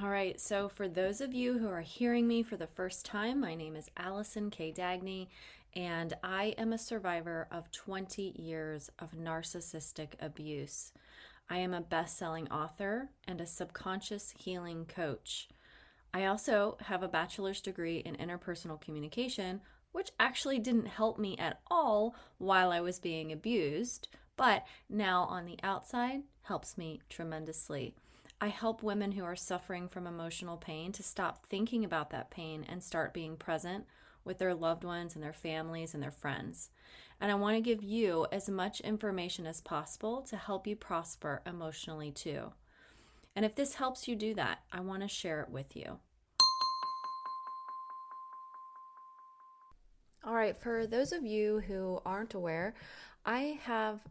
All right, so for those of you who are hearing me for the first time, my name is Allison K. Dagny, and I am a survivor of 20 years of narcissistic abuse. I am a best-selling author and a subconscious healing coach. I also have a bachelor's degree in interpersonal communication, which actually didn't help me at all while I was being abused, but now on the outside helps me tremendously. I help women who are suffering from emotional pain to stop thinking about that pain and start being present with their loved ones and their families and their friends. And I want to give you as much information as possible to help you prosper emotionally too. And if this helps you do that, I want to share it with you. All right, for those of you who aren't aware, I have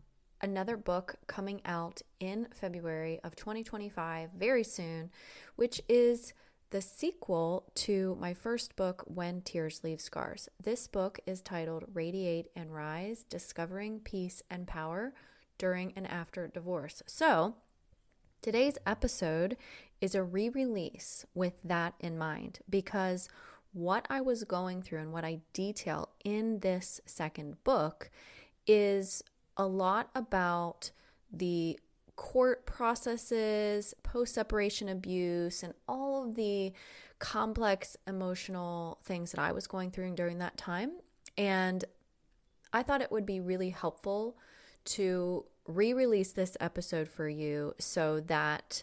another book coming out in February of 2025, very soon, which is the sequel to my first book, When Tears Leave Scars. This book is titled Radiate and Rise, Discovering Peace and Power During and After Divorce. So today's episode is a re-release with that in mind, because what I was going through and what I detail in this second book is a lot about the court processes, post-separation abuse, and all of the complex emotional things that I was going through during that time. And I thought it would be really helpful to re-release this episode for you so that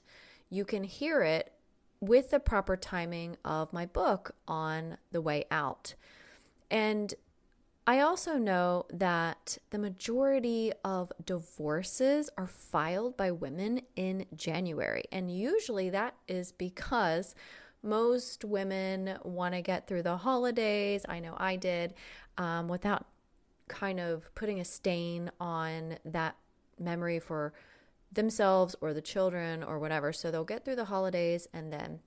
you can hear it with the proper timing of my book on the way out. And I also know that the majority of divorces are filed by women in January. And usually that is because most women want to get through the holidays. I know I did, without kind of putting a stain on that memory for themselves or the children or whatever. So they'll get through the holidays and then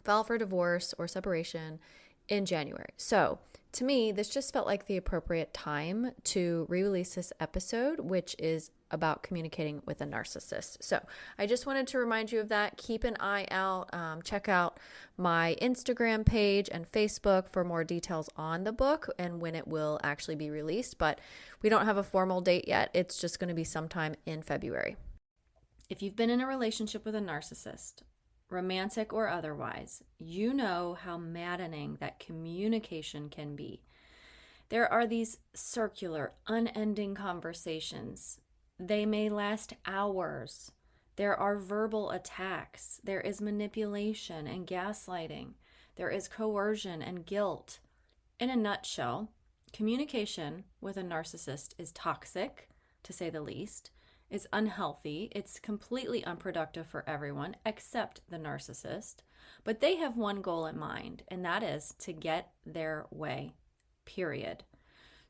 file for divorce or separation in January. So to me, this just felt like the appropriate time to re-release this episode, which is about communicating with a narcissist. So I just wanted to remind you of that. Keep an eye out. Check out my Instagram page and Facebook for more details on the book and when it will actually be released. But we don't have a formal date yet. It's just going to be sometime in February. If you've been in a relationship with a narcissist, romantic or otherwise, you know how maddening that communication can be. There are these circular, unending conversations. They may last hours. There are verbal attacks. There is manipulation and gaslighting. There is coercion and guilt. In a nutshell, communication with a narcissist is toxic, to say the least. It's unhealthy. It's completely unproductive for everyone except the narcissist. But they have one goal in mind, and that is to get their way, period.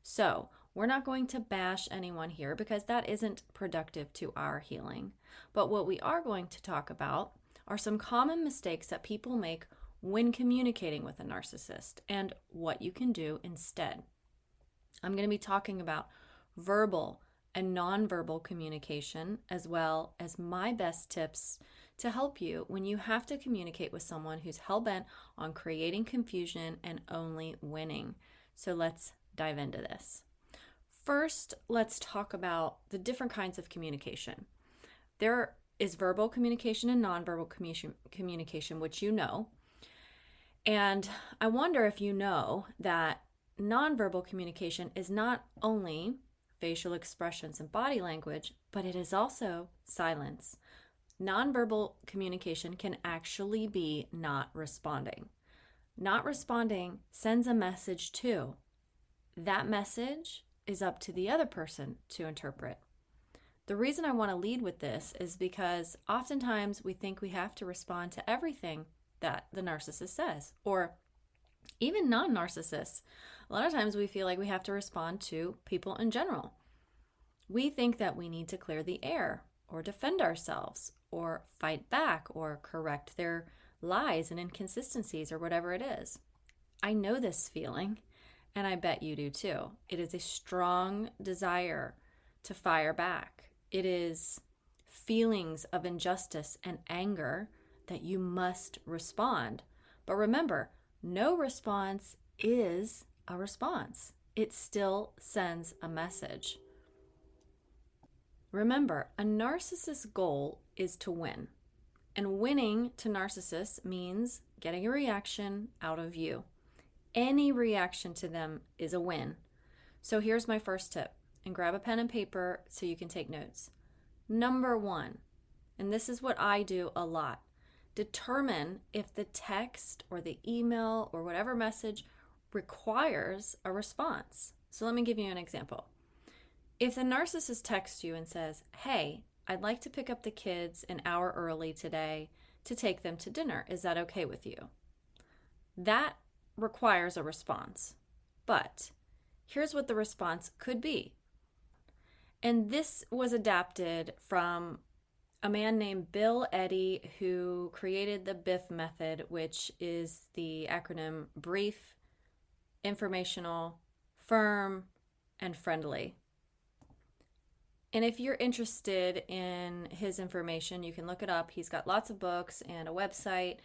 So we're not going to bash anyone here because that isn't productive to our healing. But what we are going to talk about are some common mistakes that people make when communicating with a narcissist and what you can do instead. I'm going to be talking about verbal and nonverbal communication, as well as my best tips to help you when you have to communicate with someone who's hell-bent on creating confusion and only winning. So let's dive into this. First, let's talk about the different kinds of communication. There is verbal communication and nonverbal communication, which you know. And I wonder if you know that nonverbal communication is not only facial expressions and body language, but it is also silence. Nonverbal communication can actually be not responding. Not responding sends a message too. That message is up to the other person to interpret. The reason I want to lead with this is because oftentimes we think we have to respond to everything that the narcissist says, or even non-narcissists. A lot of times we feel like we have to respond to people in general. We think that we need to clear the air or defend ourselves or fight back or correct their lies and inconsistencies or whatever it is. I know this feeling, and I bet you do too. It is a strong desire to fire back. It is feelings of injustice and anger that you must respond. But remember, no response is a response. It still sends a message. Remember, a narcissist's goal is to win. And winning to narcissists means getting a reaction out of you. Any reaction to them is a win. So here's my first tip, and grab a pen and paper so you can take notes. Number 1, and this is what I do a lot, determine if the text or the email or whatever message requires a response. So let me give you an example. If the narcissist texts you and says, "Hey, I'd like to pick up the kids an hour early today to take them to dinner. Is that okay with you?" That requires a response. But here's what the response could be. And this was adapted from a man named Bill Eddy, who created the BIF method, which is the acronym brief, informational, firm, and friendly. And if you're interested in his information, you can look it up. He's got lots of books and a website.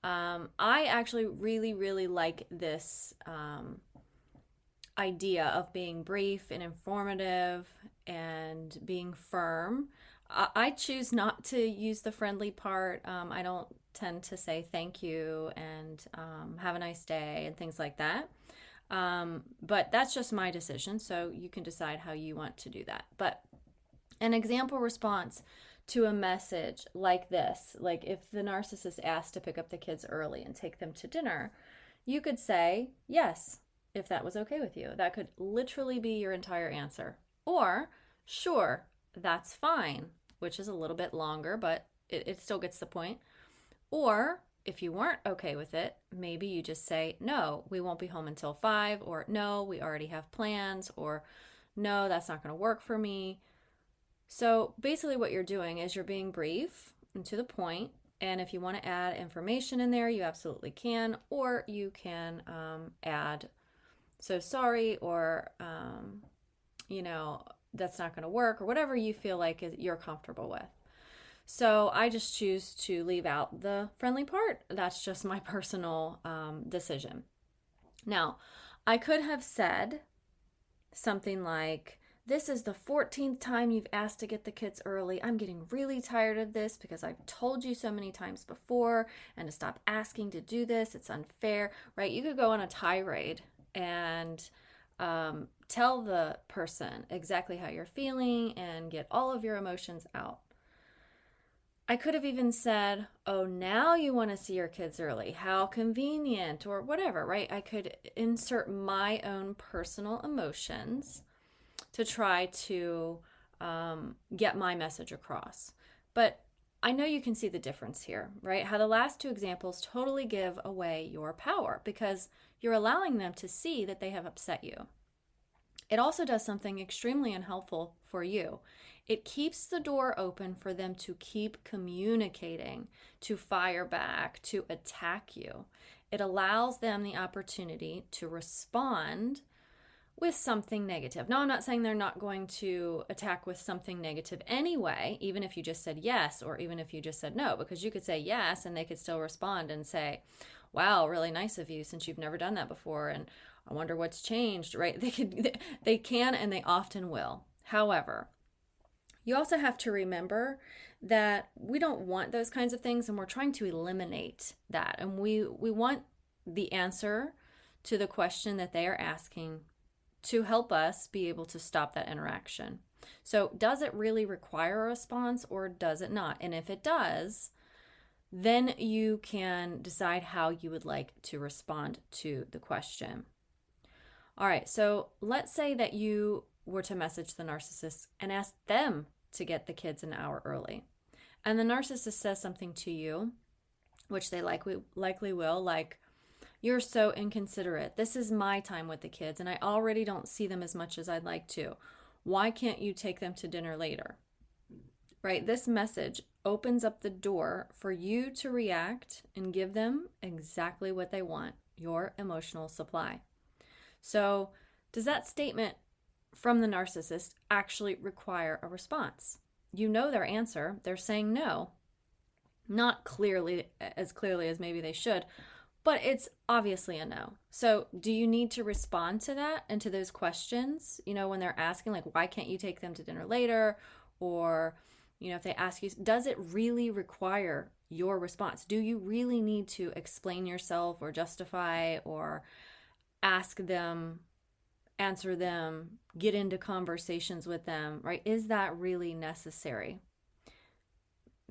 I actually really like this idea of being brief and informative and being firm. I choose not to use the friendly part. I don't tend to say thank you and have a nice day and things like that. But that's just my decision, so you can decide how you want to do that. But an example response to a message like this, like if the narcissist asked to pick up the kids early and take them to dinner, you could say yes, if that was okay with you. That could literally be your entire answer. Or, sure, that's fine, which is a little bit longer, but it still gets the point. Or, if you weren't okay with it, maybe you just say, no, we won't be home until 5, or no, we already have plans, or no, that's not going to work for me. So basically what you're doing is you're being brief and to the point, and if you want to add information in there, you absolutely can, or you can add, so sorry, or, that's not going to work, or whatever you feel like you're comfortable with. So I just choose to leave out the friendly part. That's just my personal decision. Now, I could have said something like, "This is the 14th time you've asked to get the kids early. I'm getting really tired of this because I've told you so many times before, and to stop asking to do this. It's unfair," right? You could go on a tirade and tell the person exactly how you're feeling and get all of your emotions out. I could have even said, "Oh, now you want to see your kids early. How convenient," or whatever, right? I could insert my own personal emotions to try to get my message across. But I know you can see the difference here, right? How the last two examples totally give away your power because you're allowing them to see that they have upset you. It also does something extremely unhelpful for you. It keeps the door open for them to keep communicating, to fire back, to attack you. It allows them the opportunity to respond with something negative. Now, I'm not saying they're not going to attack with something negative anyway, even if you just said yes, or even if you just said no, because you could say yes and they could still respond and say, "Wow, really nice of you, since you've never done that before, and I wonder what's changed," right? They can and they often will. However, you also have to remember that we don't want those kinds of things, and we're trying to eliminate that. And we want the answer to the question that they are asking to help us be able to stop that interaction. So does it really require a response, or does it not? And if it does, then you can decide how you would like to respond to the question. All right, so let's say that you were to message the narcissist and ask them to get the kids an hour early. And the narcissist says something to you, which they likely will, like, "You're so inconsiderate. This is my time with the kids, and I already don't see them as much as I'd like to. Why can't you take them to dinner later?" Right? This message opens up the door for you to react and give them exactly what they want, your emotional supply. So, does that statement from the narcissist actually require a response? You know their answer. They're saying no. Not clearly as maybe they should, but it's obviously a no. So do you need to respond to that and to those questions? When they're asking, like, why can't you take them to dinner later? Or, if they ask you, does it really require your response? Do you really need to explain yourself or justify or ask them, answer them, get into conversations with them, right? Is that really necessary?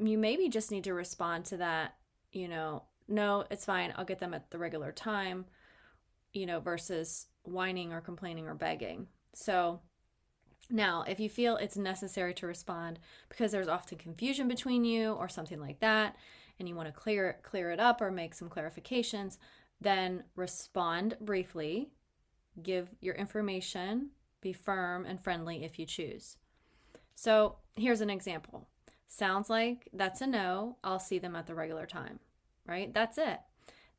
You maybe just need to respond to that, no, it's fine, I'll get them at the regular time, versus whining or complaining or begging. So now, if you feel it's necessary to respond because there's often confusion between you or something like that, and you want to clear it up or make some clarifications, then respond briefly, give your information, be firm and friendly if you choose. So here's an example. Sounds like that's a no. I'll see them at the regular time, right? That's it.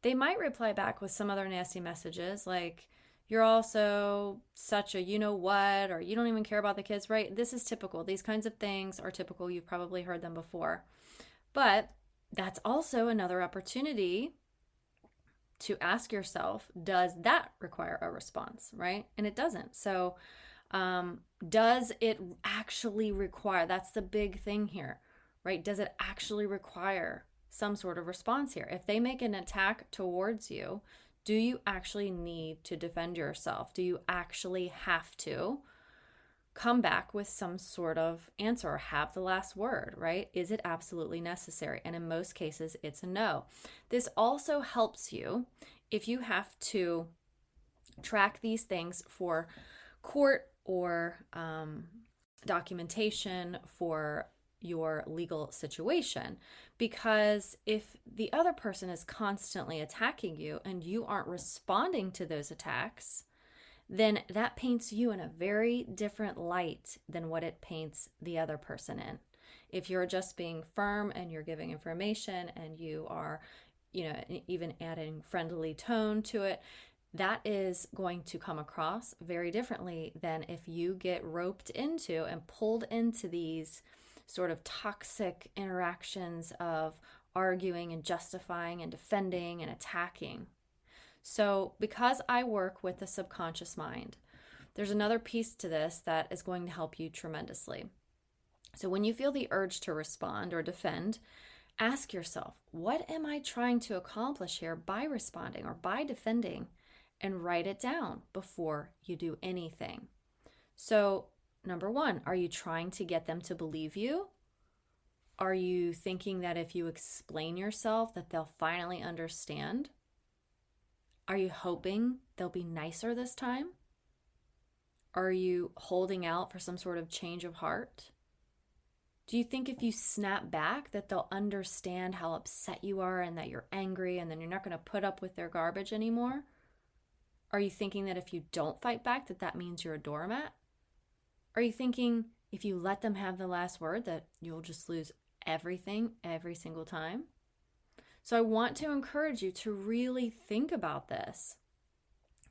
They might reply back with some other nasty messages like, you're also such a you-know-what, or you don't even care about the kids, right? This is typical. These kinds of things are typical. You've probably heard them before. But that's also another opportunity to ask yourself, does that require a response, right? And it doesn't. So does it actually require, that's the big thing here, right? Does it actually require some sort of response here? If they make an attack towards you, do you actually need to defend yourself? Do you actually have to come back with some sort of answer or have the last word, right? Is it absolutely necessary? And in most cases, it's a no. This also helps you if you have to track these things for court or documentation for your legal situation, because if the other person is constantly attacking you and you aren't responding to those attacks, then that paints you in a very different light than what it paints the other person in. If you're just being firm and you're giving information and you are, even adding friendly tone to it, that is going to come across very differently than if you get roped into and pulled into these sort of toxic interactions of arguing and justifying and defending and attacking. So because I work with the subconscious mind, there's another piece to this that is going to help you tremendously. So when you feel the urge to respond or defend, ask yourself, what am I trying to accomplish here by responding or by defending? And write it down before you do anything. So, number one, are you trying to get them to believe you? Are you thinking that if you explain yourself that they'll finally understand? Are you hoping they'll be nicer this time? Are you holding out for some sort of change of heart? Do you think if you snap back that they'll understand how upset you are and that you're angry and then you're not going to put up with their garbage anymore? Are you thinking that if you don't fight back that means you're a doormat? Are you thinking if you let them have the last word that you'll just lose everything every single time? So I want to encourage you to really think about this.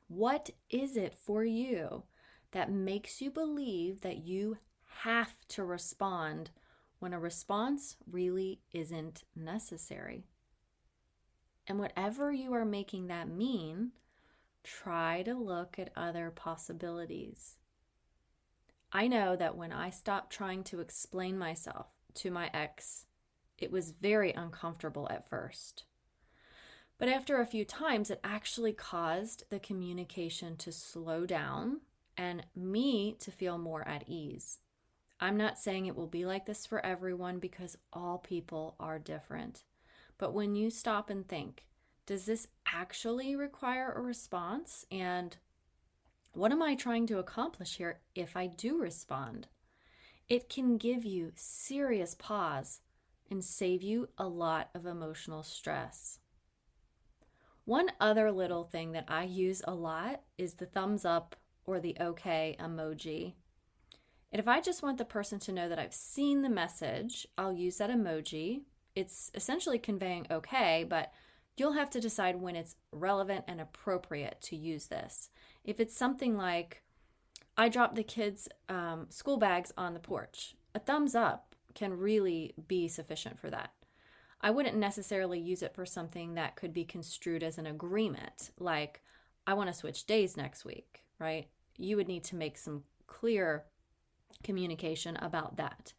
What is it for you that makes you believe that you have to respond when a response really isn't necessary? And whatever you are making that mean, try to look at other possibilities. I know that when I stopped trying to explain myself to my ex, it was very uncomfortable at first. But after a few times, it actually caused the communication to slow down and me to feel more at ease. I'm not saying it will be like this for everyone because all people are different. But when you stop and think, does this actually require a response? And what am I trying to accomplish here if I do respond? It can give you serious pause and save you a lot of emotional stress. One other little thing that I use a lot is the thumbs up or the okay emoji. And if I just want the person to know that I've seen the message, I'll use that emoji. It's essentially conveying okay, but you'll have to decide when it's relevant and appropriate to use this. If it's something like, I dropped the kids' school bags on the porch, a thumbs up can really be sufficient for that. I wouldn't necessarily use it for something that could be construed as an agreement, like, I want to switch days next week, right? You would need to make some clear communication about that.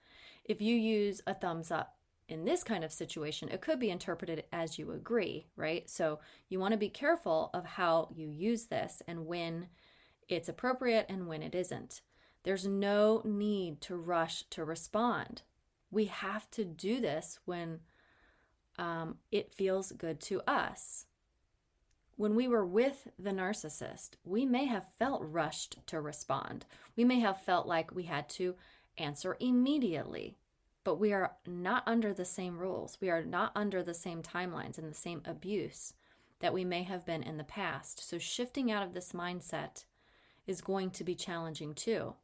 If you use a thumbs up in this kind of situation, it could be interpreted as you agree, right? So you want to be careful of how you use this and when it's appropriate and when it isn't. There's no need to rush to respond. We have to do this when it feels good to us. When we were with the narcissist, we may have felt rushed to respond. We may have felt like we had to answer immediately, but we are not under the same rules. We are not under the same timelines and the same abuse that we may have been in the past. So shifting out of this mindset is going to be challenging too.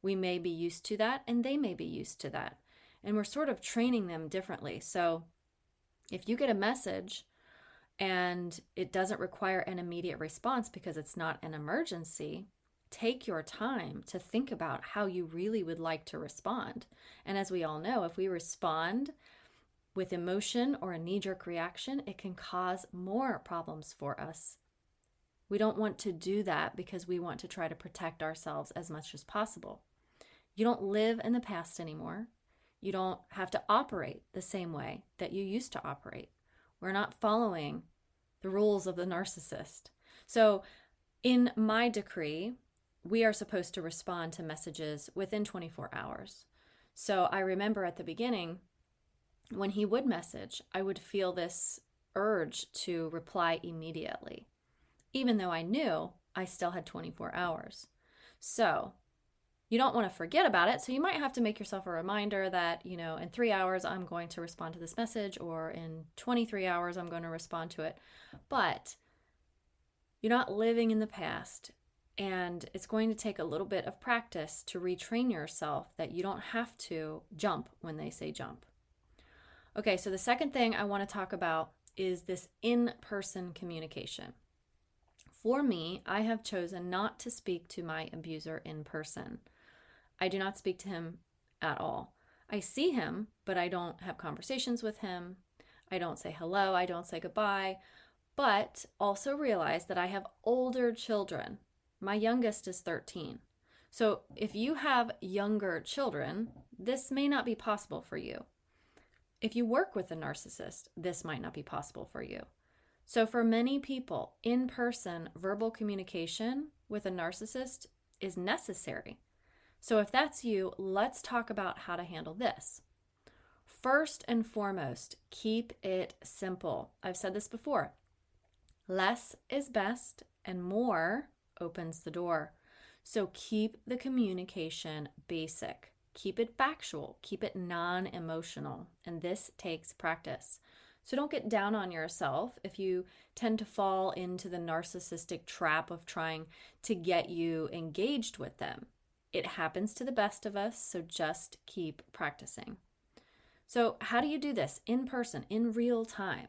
We may be used to that and they may be used to that. And we're sort of training them differently. So if you get a message and it doesn't require an immediate response because it's not an emergency, take your time to think about how you really would like to respond. And as we all know, if we respond with emotion or a knee-jerk reaction, it can cause more problems for us. We don't want to do that because we want to try to protect ourselves as much as possible. You don't live in the past anymore. You don't have to operate the same way that you used to operate. We're not following the rules of the narcissist. So in my decree, we are supposed to respond to messages within 24 hours. So I remember at the beginning, when he would message, I would feel this urge to reply immediately, even though I knew I still had 24 hours. So you don't want to forget about it. So you might have to make yourself a reminder that, in 3 hours, I'm going to respond to this message, or in 23 hours, I'm going to respond to it. But you're not living in the past. And it's going to take a little bit of practice to retrain yourself that you don't have to jump when they say jump. Okay, so the second thing I want to talk about is this in-person communication. For me, I have chosen not to speak to my abuser in person. I do not speak to him at all. I see him, but I don't have conversations with him. I don't say hello. I don't say goodbye. But also realize that I have older children. My youngest is 13. So if you have younger children, this may not be possible for you. If you work with a narcissist, this might not be possible for you. So for many people, in-person verbal communication with a narcissist is necessary. So if that's you, let's talk about how to handle this. First and foremost, keep it simple. I've said this before. Less is best and more opens the door. So keep the communication basic. Keep it factual. Keep it non-emotional. And this takes practice. So don't get down on yourself if you tend to fall into the narcissistic trap of trying to get you engaged with them. It happens to the best of us, so just keep practicing. So how do you do this in person, in real time?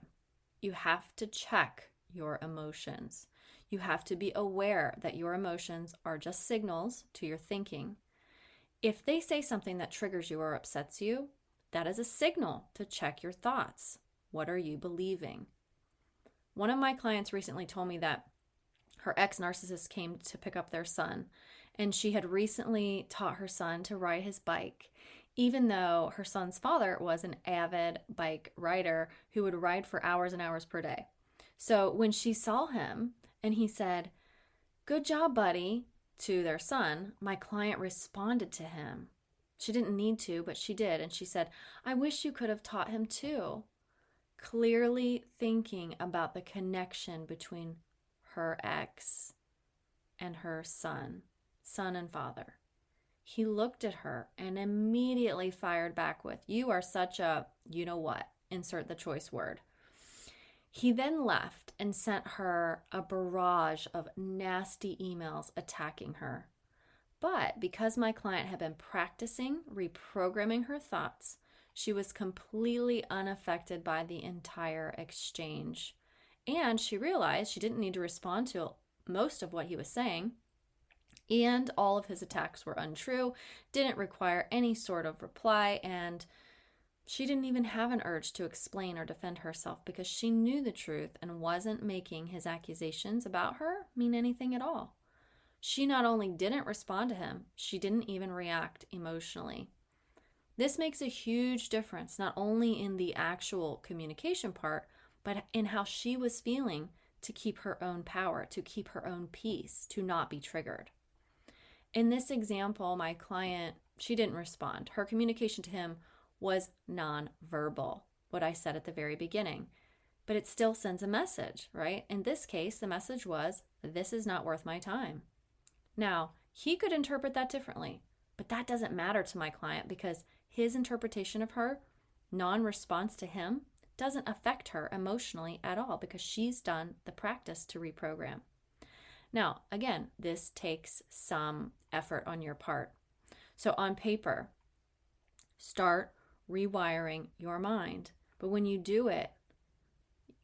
You have to check your emotions. You have to be aware that your emotions are just signals to your thinking. If they say something that triggers you or upsets you, that is a signal to check your thoughts. What are you believing? One of my clients recently told me that her ex-narcissist came to pick up their son, and she had recently taught her son to ride his bike, even though her son's father was an avid bike rider who would ride for hours and hours per day. So when she saw him and he said, "Good job, buddy," to their son, my client responded to him. She didn't need to, but she did. And she said, "I wish you could have taught him too." Clearly thinking about the connection between her ex and her son and father. He looked at her and immediately fired back with, "You are such a, you know what, insert the choice word." He then left and sent her a barrage of nasty emails attacking her. But because my client had been practicing reprogramming her thoughts, she was completely unaffected by the entire exchange. And she realized she didn't need to respond to most of what he was saying. And all of his attacks were untrue, didn't require any sort of reply, and She didn't even have an urge to explain or defend herself because she knew the truth and wasn't making his accusations about her mean anything at all. She not only didn't respond to him, she didn't even react emotionally. This makes a huge difference, not only in the actual communication part, but in how she was feeling to keep her own power, to keep her own peace, to not be triggered. In this example, my client, she didn't respond. Her communication to him was nonverbal, what I said at the very beginning. But it still sends a message, right? In this case, the message was, this is not worth my time. Now, he could interpret that differently, but that doesn't matter to my client because his interpretation of her, non-response to him, doesn't affect her emotionally at all because she's done the practice to reprogram. Now, again, this takes some effort on your part. So on paper, start rewiring your mind. But when you do it,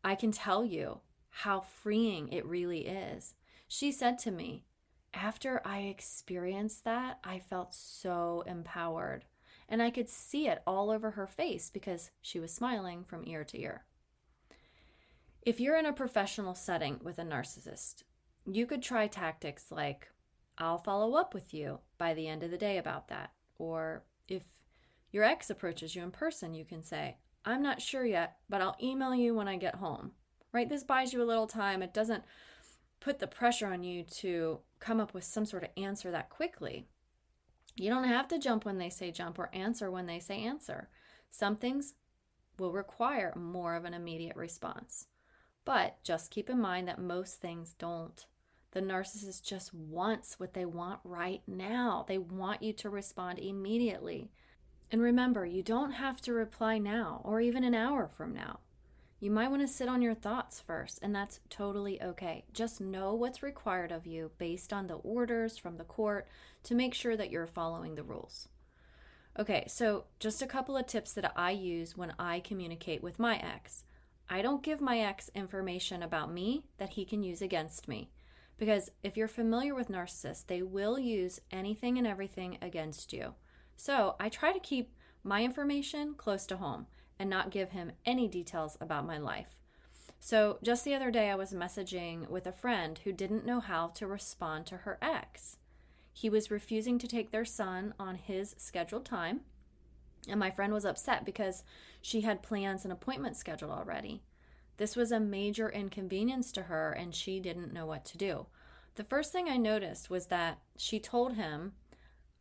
I can tell you how freeing it really is. She said to me, after I experienced that, I felt so empowered. And I could see it all over her face because she was smiling from ear to ear. If you're in a professional setting with a narcissist, you could try tactics like, I'll follow up with you by the end of the day about that. Or if your ex approaches you in person, you can say, I'm not sure yet, but I'll email you when I get home, right? This buys you a little time. It doesn't put the pressure on you to come up with some sort of answer that quickly. You don't have to jump when they say jump or answer when they say answer. Some things will require more of an immediate response. But just keep in mind that most things don't. The narcissist just wants what they want right now. They want you to respond immediately. And remember, you don't have to reply now or even an hour from now. You might want to sit on your thoughts first, and that's totally okay. Just know what's required of you based on the orders from the court to make sure that you're following the rules. Okay, so just a couple of tips that I use when I communicate with my ex. I don't give my ex information about me that he can use against me. Because if you're familiar with narcissists, they will use anything and everything against you. So I try to keep my information close to home and not give him any details about my life. So just the other day, I was messaging with a friend who didn't know how to respond to her ex. He was refusing to take their son on his scheduled time, and my friend was upset because she had plans and appointments scheduled already. This was a major inconvenience to her, and she didn't know what to do. The first thing I noticed was that she told him,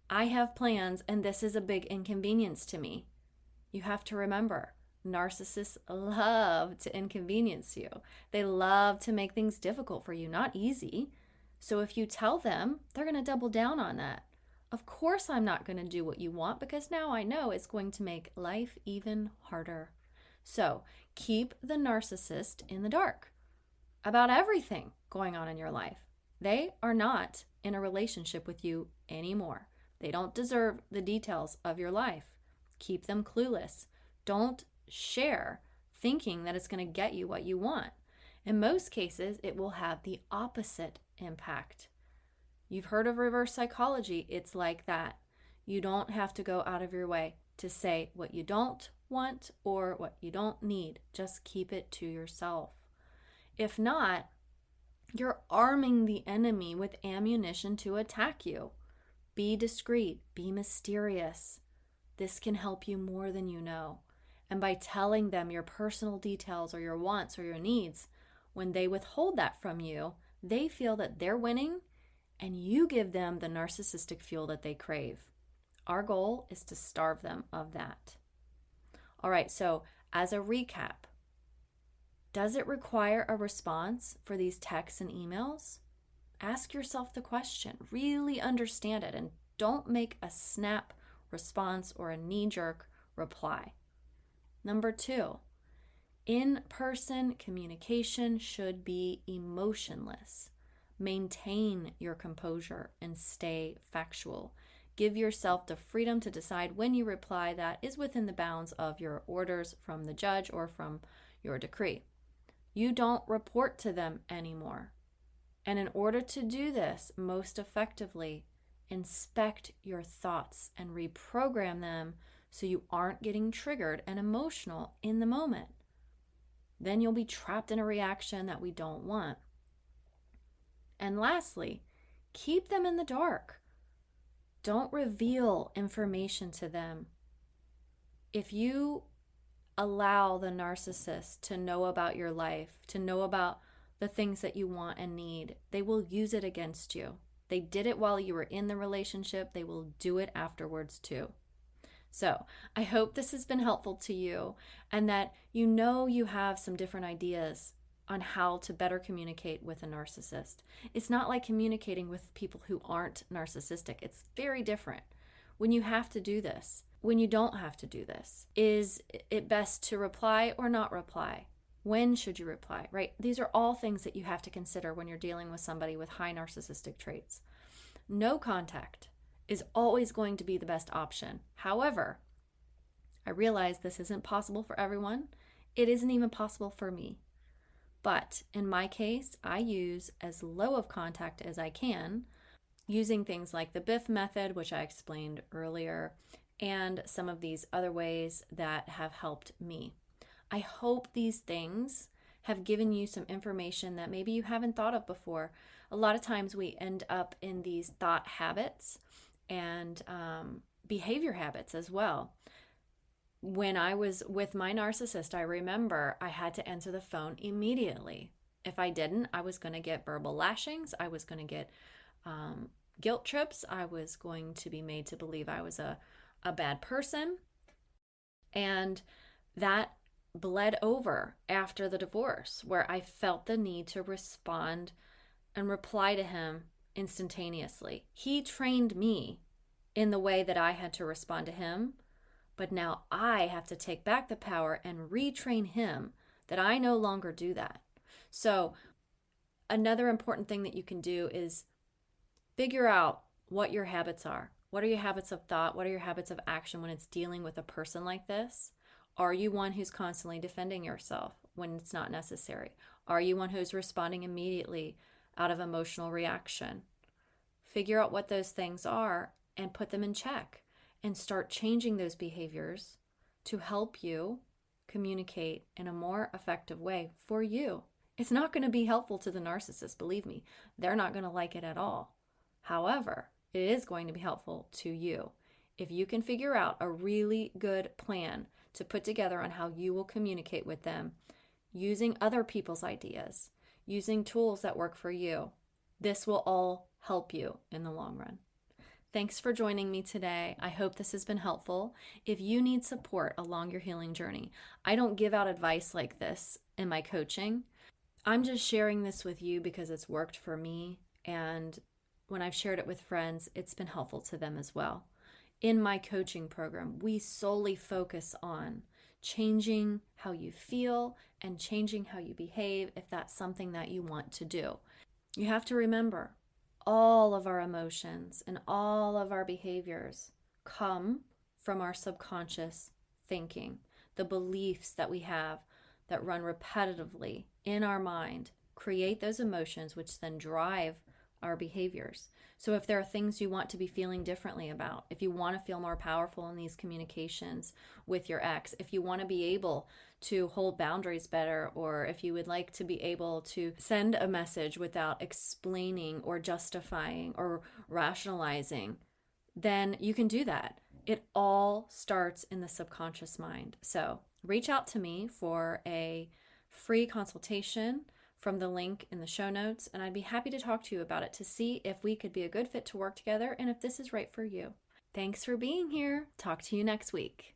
I have plans, and this is a big inconvenience to me. You have to remember, narcissists love to inconvenience you. They love to make things difficult for you, not easy. So if you tell them, they're going to double down on that. Of course, I'm not going to do what you want because now I know it's going to make life even harder. So keep the narcissist in the dark about everything going on in your life. They are not in a relationship with you anymore. They don't deserve the details of your life. Keep them clueless. Don't share thinking that it's going to get you what you want. In most cases, it will have the opposite impact. You've heard of reverse psychology. It's like that. You don't have to go out of your way to say what you don't want or what you don't need. Just keep it to yourself. If not, you're arming the enemy with ammunition to attack you. Be discreet. Be mysterious. This can help you more than you know. And by telling them your personal details or your wants or your needs, when they withhold that from you, they feel that they're winning and you give them the narcissistic fuel that they crave. Our goal is to starve them of that. All right, so as a recap, does it require a response for these texts and emails? Ask yourself the question, really understand it, and don't make a snap response or a knee-jerk reply. Number 2, in-person communication should be emotionless. Maintain your composure and stay factual. Give yourself the freedom to decide when you reply that is within the bounds of your orders from the judge or from your decree. You don't report to them anymore. And in order to do this most effectively, inspect your thoughts and reprogram them so you aren't getting triggered and emotional in the moment. Then you'll be trapped in a reaction that we don't want. And lastly, keep them in the dark. Don't reveal information to them. If you allow the narcissist to know about your life, to know about the things that you want and need, they will use it against you. They did it while you were in the relationship. They will do it afterwards too. So I hope this has been helpful to you and that you know you have some different ideas on how to better communicate with a narcissist. It's not like communicating with people who aren't narcissistic. It's very different. When you have to do this, when you don't have to do this, is it best to reply or not reply? When should you reply, right? These are all things that you have to consider when you're dealing with somebody with high narcissistic traits. No contact is always going to be the best option. However, I realize this isn't possible for everyone. It isn't even possible for me. But in my case, I use as low of contact as I can, using things like the BIF method, which I explained earlier, and some of these other ways that have helped me. I hope these things have given you some information that maybe you haven't thought of before. A lot of times we end up in these thought habits and behavior habits as well. When I was with my narcissist, I remember I had to answer the phone immediately. If I didn't, I was going to get verbal lashings. I was going to get guilt trips. I was going to be made to believe I was a bad person. And that bled over after the divorce, where I felt the need to respond and reply to him instantaneously. He trained me in the way that I had to respond to him. But now I have to take back the power and retrain him that I no longer do that. So another important thing that you can do is figure out what your habits are. What are your habits of thought? What are your habits of action when it's dealing with a person like this? Are you one who's constantly defending yourself when it's not necessary? Are you one who's responding immediately out of emotional reaction? Figure out what those things are and put them in check. And start changing those behaviors to help you communicate in a more effective way for you. It's not going to be helpful to the narcissist, believe me. They're not going to like it at all. However, it is going to be helpful to you. If you can figure out a really good plan to put together on how you will communicate with them, using other people's ideas, using tools that work for you, this will all help you in the long run. Thanks for joining me today. I hope this has been helpful. If you need support along your healing journey, I don't give out advice like this in my coaching. I'm just sharing this with you because it's worked for me. And when I've shared it with friends, it's been helpful to them as well. In my coaching program, we solely focus on changing how you feel and changing how you behave if that's something that you want to do. You have to remember, all of our emotions and all of our behaviors come from our subconscious thinking, the beliefs that we have that run repetitively in our mind, create those emotions, which then drive our behaviors. So if there are things you want to be feeling differently about, if you want to feel more powerful in these communications with your ex, if you want to be able to hold boundaries better, or if you would like to be able to send a message without explaining or justifying or rationalizing, then you can do that. It all starts in the subconscious mind. So reach out to me for a free consultation from the link in the show notes, and I'd be happy to talk to you about it to see if we could be a good fit to work together and if this is right for you. Thanks for being here. Talk to you next week.